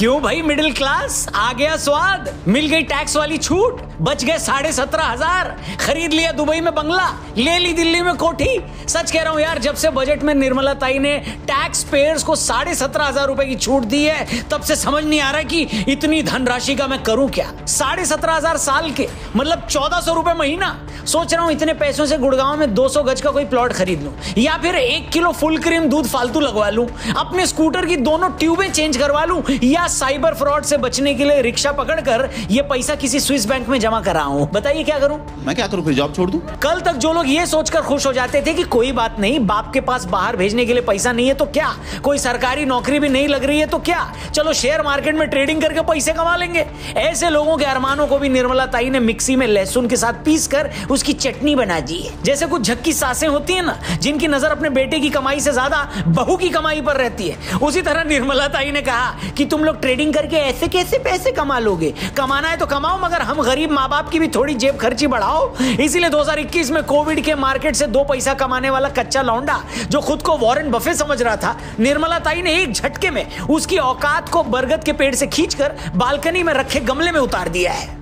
क्यों भाई middle class, आ गया स्वाद, मिल गई टैक्स वाली छूट, बच गए 17,500, खरीद लिया दुबई में बंगला, ले ली दिल्ली में कोठी। सच कह रहा हूं यार, जब से बजट में निर्मला ताई ने टैक्स पेयर्स को 17,500 रुपए की छूट दी है, तब से समझ नहीं आ रहा कि इतनी धनराशि का मैं करूं क्या। 17,500 साल के मतलब 1,400 रुपए महीना। सोच रहा हूं इतने पैसों से गुड़गांव में 200 गज का कोई प्लॉट खरीद लूं, या फिर 1 किलो फुल क्रीम दूध फालतू लगवा लूं, अपने स्कूटर की दोनों ट्यूबें चेंज करवा लूं, या साइबर फ्रॉड से बचने के लिए रिक्शा पकड़कर ये पैसा किसी स्विस बैंक में जमा कराऊं। बताइए क्या करूं? मैं क्या करूं, फिर जॉब छोड़ दूं? कल तक जो लोग ये सोचकर खुश हो जाते थे कि कोई बात नहीं, बाप के पास बाहर भेजने के लिए पैसा नहीं है तो क्या, कोई सरकारी नौकरी भी नहीं लग रही है तो क्या, चलो शेयर मार्केट में ट्रेडिंग करके पैसे कमा लेंगे, ऐसे लोगों के अरमानों को भी निर्मला ताई ने मिक्सी में लहसुन के साथ पीस कर उसकी चटनी बना दी है। जैसे कुछ झक्की सासें होती है ना, जिनकी नजर अपने बेटे की कमाई से ज्यादा बहू की कमाई पर रहती है, उसी तरह निर्मला ताई ने कहा कि तुम लोग ट्रेडिंग करके ऐसे कैसे पैसे कमा लोगे, कमाना है तो कमाओ, मगर हम गरीब माँ बाप की भी थोड़ी जेब खर्ची बढ़ाओ। इसीलिए 2021 में कोविड के मार्केट से 2 पैसा कमाने वाला कच्चा लौंडा जो खुद को वॉरेन बफे समझ रहा था, निर्मला ताई ने एक झटके में उसकी औकात को बरगद के पेड़ से खींचकर बालकनी में रखे गमले में उतार दिया है।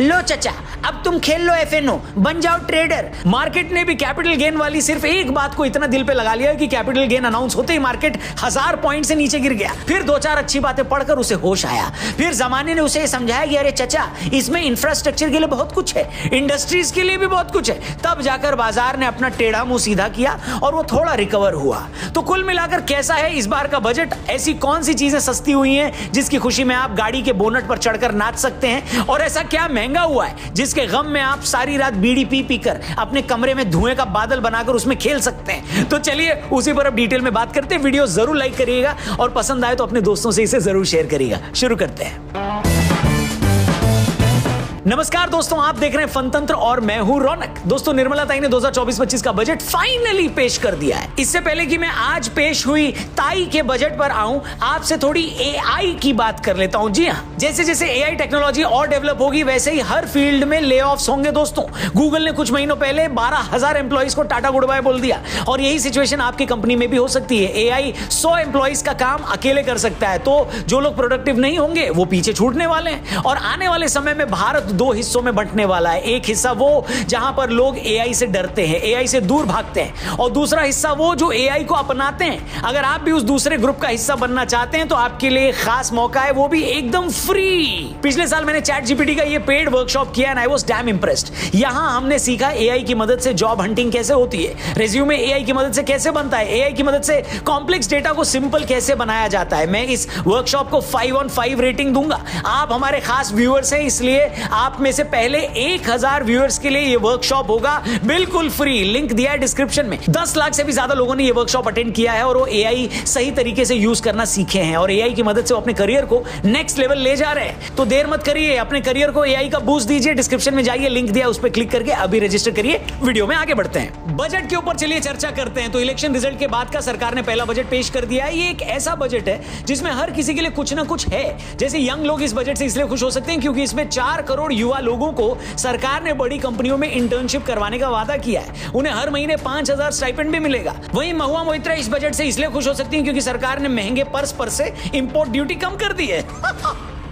लो चचा, अब तुम खेल लो FNO, बन जाओ ट्रेडर। मार्केट ने भी कैपिटल गेन वाली सिर्फ एक बात को इतना दिल पे लगा लिया कि कैपिटल गेन अनाउंस होते ही मार्केट 1000 पॉइंट से नीचे गिर गया। फिर 2-4 अच्छी बातें पढ़कर उसे होश आया। फिर जमाने ने उसे समझाया कि अरे चचा, इसमें इंफ्रास्ट्रक्चर के लिए बहुत कुछ है, इंडस्ट्रीज के लिए भी बहुत कुछ है। तब जाकर बाजार ने अपना टेढ़ा मुंह सीधा किया और वो थोड़ा रिकवर हुआ। तो कुल मिलाकर कैसा है इस बार का बजट? ऐसी कौन सी चीजें सस्ती हुई हैं जिसकी खुशी में आप गाड़ी के बोनट पर चढ़कर नाच सकते हैं, और ऐसा क्या महंगा हुआ है जिसके गम में आप सारी रात बीड़ी पी पी कर अपने कमरे में धुएं का बादल बनाकर उसमें खेल सकते हैं? तो चलिए उसी पर अब डिटेल में बात करते हैं। वीडियो जरूर लाइक करिएगा और पसंद आए तो अपने दोस्तों से इसे जरूर शेयर करिएगा। शुरू करते हैं। नमस्कार दोस्तों, आप देख रहे हैं फनतंत्र और मैं हूं रौनक। दोस्तों, निर्मला ताई ने 2024-25 का बजट फाइनली पेश कर दिया है। इससे पहले कि मैं आज पेश हुई ताई के बजट पर आऊं, आपसे थोड़ी AI की बात कर लेता हूं। जी हां, जैसे जैसे AI टेक्नोलॉजी और डेवलप होगी वैसे ही हर फील्ड में ले ऑफ्स होंगे। दोस्तों, गूगल ने कुछ महीनों पहले 12,000 एम्प्लॉइज को टाटा गुड बाय बोल दिया, और यही सिचुएशन आपकी कंपनी में भी हो सकती है। AI 100 एम्प्लॉइज का काम अकेले कर सकता है, तो जो लोग प्रोडक्टिव नहीं होंगे वो पीछे छूटने वाले हैं। और आने वाले समय में भारत 2 हिस्सों में बंटने वाला है। एक हिस्सा वो जहां पर लोग AI से डरते हैं, AI से दूर भागते हैं, और दूसरा हिस्सा वो जो AI को अपनाते हैं। अगर आप भी उस दूसरे ग्रुप का हिस्सा बनना चाहते हैं तो आपके लिए खास मौका है, वो भी एकदम फ्री। पिछले साल मैंने ChatGPT का ये पेड वर्कशॉप किया and I was dam impressed. यहां हमने सीखा AI की मदद से जॉब हंटिंग कैसे होती है, रिज्यूमे AI की मदद से कैसे बनता है, AI की मदद से कॉम्प्लेक्स डेटा को सिंपल कैसे बनाया जाता है। मैं इस वर्कशॉप को 5 on 5 रेटिंग दूंगा। आप हमारे खास व्यूअर्स हैं, इसलिए आप में से पहले 1000 व्यूअर्स के लिए ये वर्कशॉप होगा बिल्कुल फ्री। लिंक दिया है डिस्क्रिप्शन में। 10 लाख से भी ज्यादा लोगों ने ये वर्कशॉप अटेंड किया है और वो AI सही तरीके से यूज करना सीखे हैं, और AI की मदद से वो अपने करियर को नेक्स्ट लेवल ले जा रहे हैं। तो देर मत करिए, अपने करियर को AI का बूस्ट दीजिए। डिस्क्रिप्शन में जाइए, लिंक दिया, उस पर क्लिक करके अभी रजिस्टर करिए। वीडियो में आगे बढ़ते हैं। बजट के ऊपर चलिए चर्चा करते हैं। तो इलेक्शन रिजल्ट के बाद का सरकार ने पहला बजट पेश कर दिया है। ये एक ऐसा बजट है जिसमें हर किसी के लिए कुछ ना कुछ है। जैसे यंग लोग इस बजट से इसलिए खुश हो सकते हैं क्योंकि इसमें 4 करोड़ युवा लोगों को सरकार ने बड़ी कंपनियों में इंटर्नशिप करवाने का वादा किया है। उन्हें हर महीने 5,000 स्टाइपेंड भी मिलेगा। वहीं महुआ मोइत्रा इस बजट से इसलिए खुश हो सकती हैं क्योंकि सरकार ने महंगे पर्स पर से इंपोर्ट ड्यूटी कम कर दी है।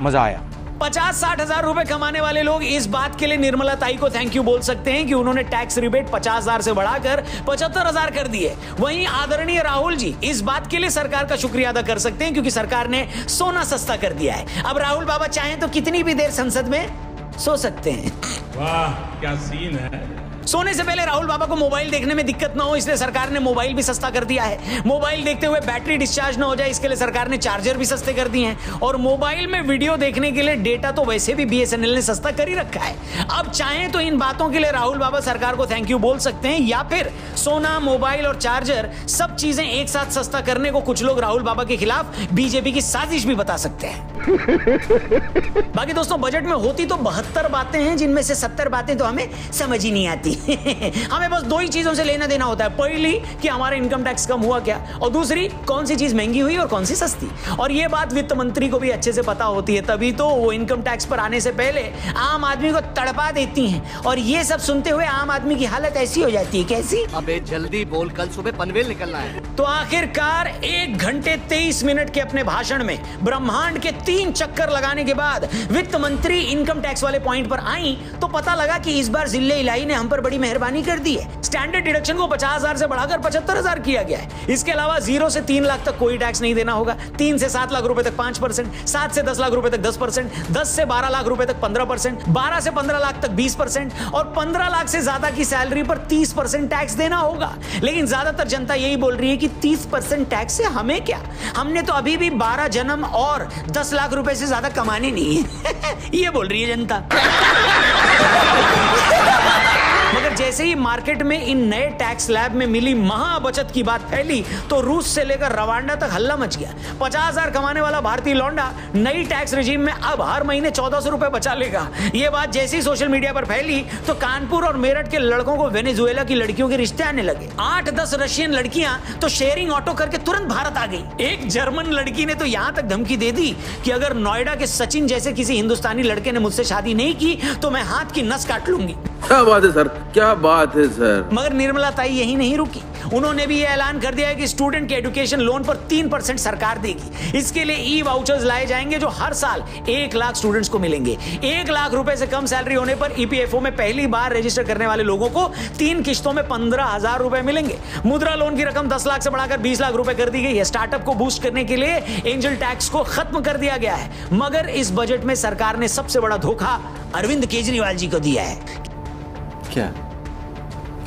मजा आया। 50-60 हजार रुपए कमाने वाले लोग इस बात के लिए निर्मला ताई को थैंक यू बोल सकते हैं कि उन्होंने टैक्स रिबेट 50,000 से बढ़ाकर 75,000 कर दिए। वहीं आदरणीय राहुल जी इस बात के लिए सरकार का शुक्रिया अदा कर सकते हैं क्योंकि सरकार ने सोना सस्ता कर दिया है। अब राहुल बाबा चाहें तो कितनी भी देर संसद में सो सकते हैं। वाह, क्या सीन है। सोने से पहले राहुल बाबा को मोबाइल देखने में दिक्कत ना हो, इसलिए सरकार ने मोबाइल भी सस्ता कर दिया है। मोबाइल देखते हुए बैटरी डिस्चार्ज ना हो जाए, इसके लिए सरकार ने चार्जर भी सस्ते कर दिए हैं। और मोबाइल में वीडियो देखने के लिए डेटा तो वैसे भी BSNL ने सस्ता कर ही रखा है। अब चाहें तो इन बातों के लिए राहुल बाबा सरकार को थैंक यू बोल सकते हैं, या फिर सोना, मोबाइल और चार्जर सब चीजें एक साथ सस्ता करने को कुछ लोग राहुल बाबा के खिलाफ BJP की साजिश भी बता सकते हैं। बाकी दोस्तों बजट में होती तो 72 बातें हैं, जिनमें से 70 बातें तो हमें समझ ही नहीं आती। हमें बस दो ही चीजों से लेना देना होता है, पहली कि हमारा इनकम टैक्स कम हुआ क्या, और दूसरी कौन सी चीज महंगी हुई और कौन सी सस्ती। और ये बात वित्त मंत्री को भी अच्छे से पता होती है, तभी तो वो इनकम टैक्स पर आने से पहले आम आदमी को तड़पा देती हैं। और ये सब सुनते हुए आम आदमी की हालत ऐसी हो जाती है। कैसी? अबे जल्दी बोल, कल सुबह पनवेल निकलना है। तो आखिरकार 1 घंटे 23 मिनट के अपने भाषण में ब्रह्मांड के 3 चक्कर लगाने के बाद वित्त मंत्री इनकम टैक्स वाले पॉइंट पर आई तो पता लगा कि इस बार जिले इलाही ने हम पर बड़ी मेहरबानी कर दी है। स्टैंडर्ड डिडक्शन को 50,000 से बढ़ाकर 75,000 किया गया है। इसके अलावा 0 से 3 लाख तक कोई टैक्स नहीं देना होगा, 3 से 7 लाख रुपए तक 5%, 7 से 10 लाख रुपए तक 10%, 10 से 12 लाख रुपए तक 15%, 12 से 15 लाख तक 20% और 15 लाख से ज्यादा की सैलरी पर 30% टैक्स देना होगा। लेकिन ज्यादातर जनता यही बोल रही है कि 30% टैक्स से हमें क्या, हमने तो अभी भी 12 जन्म और 10 लाख रुपए से ज्यादा कमाने नहीं है। ये बोल रही है जनता। मगर जैसे ही मार्केट में इन नए टैक्स स्लैब में मिली महा बचत की बात फैली तो रूस से लेकर रवांडा तक हल्ला मच गया। 50,000 कमाने वाला भारतीय लौंडा नई टैक्स रिजीम में अब हर महीने 1,400 रुपए बचा लेगा। यह बात जैसे ही सोशल मीडिया पर फैली तो कानपुर और मेरठ के लड़कों को वेनेजुएला की लड़कियों के रिश्ते आने लगे। 8-10 रशियन लड़कियां तो शेयरिंग ऑटो करके तुरंत भारत आ गई। एक जर्मन लड़की ने तो यहां तक धमकी दे दी कि अगर नोएडा के सचिन जैसे किसी हिंदुस्तानी लड़के ने मुझसे शादी नहीं की तो मैं हाथ की नस काट लूंगी। क्या बात है सर, क्या बात है सर। मगर निर्मला ताई यही नहीं रुकी, उन्होंने भी यह ऐलान कर दिया है कि स्टूडेंट के एजुकेशन लोन पर 3% सरकार देगी। इसके लिए ई वाउचर्स लाए जाएंगे जो हर साल 1 लाख स्टूडेंट्स को मिलेंगे। 1 लाख रुपए से कम सैलरी होने पर ईपीएफओ में पहली बार रजिस्टर करने वाले लोगों को 3 किश्तों में 15,000 रुपए मिलेंगे। मुद्रा लोन की रकम 10 लाख से बढ़ाकर 20 लाख रुपए कर दी गई है। स्टार्टअप को बूस्ट करने के लिए एंजल टैक्स को खत्म कर दिया गया है। मगर इस बजट में सरकार ने सबसे बड़ा धोखा अरविंद केजरीवाल जी को दिया है। क्या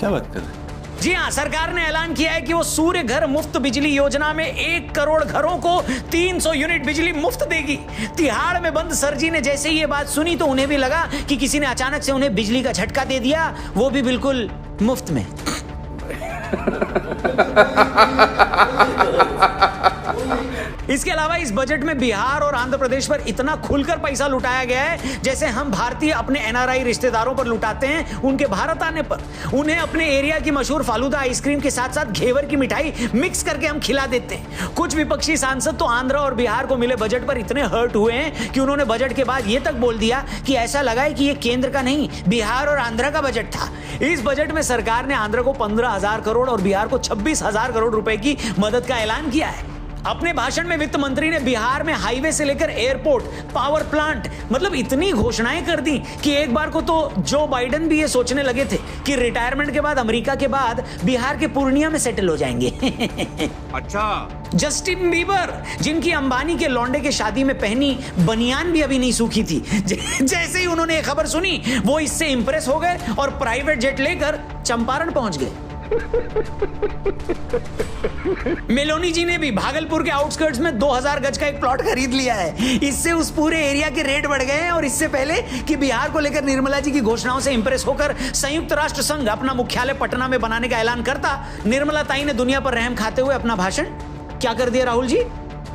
बात कर रहे हैं? जी हां, सरकार ने ऐलान किया है कि वो सूर्य घर मुफ्त बिजली योजना में 1 करोड़ घरों को 300 यूनिट बिजली मुफ्त देगी। तिहाड़ में बंद सर जी ने जैसे ही ये बात सुनी तो उन्हें भी लगा कि किसी ने अचानक से उन्हें बिजली का झटका दे दिया, वो भी बिल्कुल मुफ्त में। इसके अलावा इस बजट में बिहार और आंध्र प्रदेश पर इतना खुलकर पैसा लुटाया गया है जैसे हम भारतीय अपने एनआरआई रिश्तेदारों पर लुटाते हैं उनके भारत आने पर। उन्हें अपने एरिया की मशहूर फालूदा आइसक्रीम के साथ साथ घेवर की मिठाई मिक्स करके हम खिला देते हैं। कुछ विपक्षी सांसद तो आंध्र और बिहार को मिले बजट पर इतने हर्ट हुए हैं कि उन्होंने बजट के बाद यह तक बोल दिया कि ऐसा लगा है कि यह केंद्र का नहीं बिहार और आंध्र का बजट था। इस बजट में सरकार ने आंध्र को 15,000 करोड़ और बिहार को 26,000 करोड़ रुपए की मदद का ऐलान किया है। अपने भाषण में वित्त मंत्री ने बिहार में हाईवे से लेकर एयरपोर्ट, पावर प्लांट, मतलब इतनी घोषणाएं कर दी कि एक बार को तो जो बाइडेन भी ये सोचने लगे थे कि रिटायरमेंट के बाद अमेरिका के बाद बिहार के पूर्णिया में सेटल हो जाएंगे। अच्छा, जस्टिन बीबर, जिनकी अंबानी के लौंडे के शादी में पहनी बनियान भी अभी नहीं सूखी थी, जैसे ही उन्होंने ये खबर सुनी वो इससे इंप्रेस हो गए और प्राइवेट जेट लेकर चंपारण पहुंच गए। मेलोनी जी ने भी भागलपुर के आउटस्कर्ट्स में 2000 गज का एक प्लॉट खरीद लिया है। इससे उस पूरे एरिया के रेट बढ़ गए हैं। और इससे पहले कि बिहार को लेकर निर्मला जी की घोषणाओं से इंप्रेस होकर संयुक्त राष्ट्र संघ अपना मुख्यालय पटना में बनाने का ऐलान करता, निर्मला ताई ने दुनिया पर रहम खाते हुए अपना भाषण क्या कर दिया राहुल जी?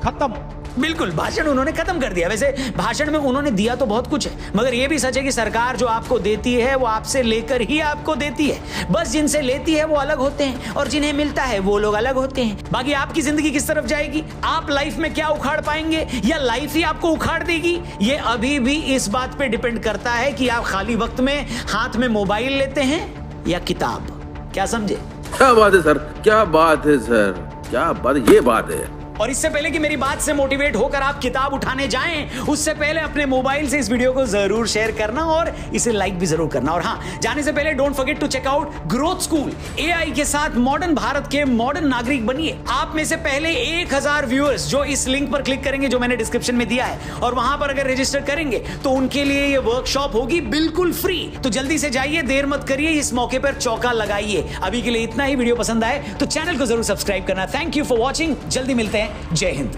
खत्म। बिल्कुल, भाषण उन्होंने खत्म कर दिया। वैसे भाषण में उन्होंने दिया तो बहुत कुछ है, मगर यह भी सच है कि सरकार जो आपको देती है वो आपसे लेकर ही आपको देती है। बस जिनसे लेती है वो अलग होते हैं और जिन्हें मिलता है वो लोग अलग होते हैं। बाकी आपकी जिंदगी किस तरफ जाएगी, आप लाइफ में क्या उखाड़ पाएंगे या लाइफ ही आपको उखाड़ देगी, ये अभी भी इस बात पे डिपेंड करता है कि आप खाली वक्त में हाथ में मोबाइल लेते हैं या किताब। क्या समझे? क्या बात है सर, क्या बात है सर, क्या बात, ये बात है। और इससे पहले कि मेरी बात से मोटिवेट होकर आप किताब उठाने जाएं, उससे पहले अपने मोबाइल से इस वीडियो को जरूर शेयर करना और इसे लाइक भी जरूर करना। और हाँ, जाने से पहले don't forget to check out Growth School. AI के साथ मॉडर्न भारत के मॉडर्न नागरिक बनिए। आप में से पहले 1000 व्यूअर्स जो इस लिंक पर क्लिक करेंगे जो मैंने डिस्क्रिप्शन में दिया है और वहां पर अगर रजिस्टर करेंगे तो उनके लिए ये वर्कशॉप होगी बिल्कुल फ्री। तो जल्दी से जाइए, देर मत करिए, इस मौके पर चौका लगाइए। अभी के लिए इतना ही। वीडियो पसंद आए तो चैनल को जरूर सब्सक्राइब करना। Thank you for watching. जल्दी मिलते हैं। जय हिंद।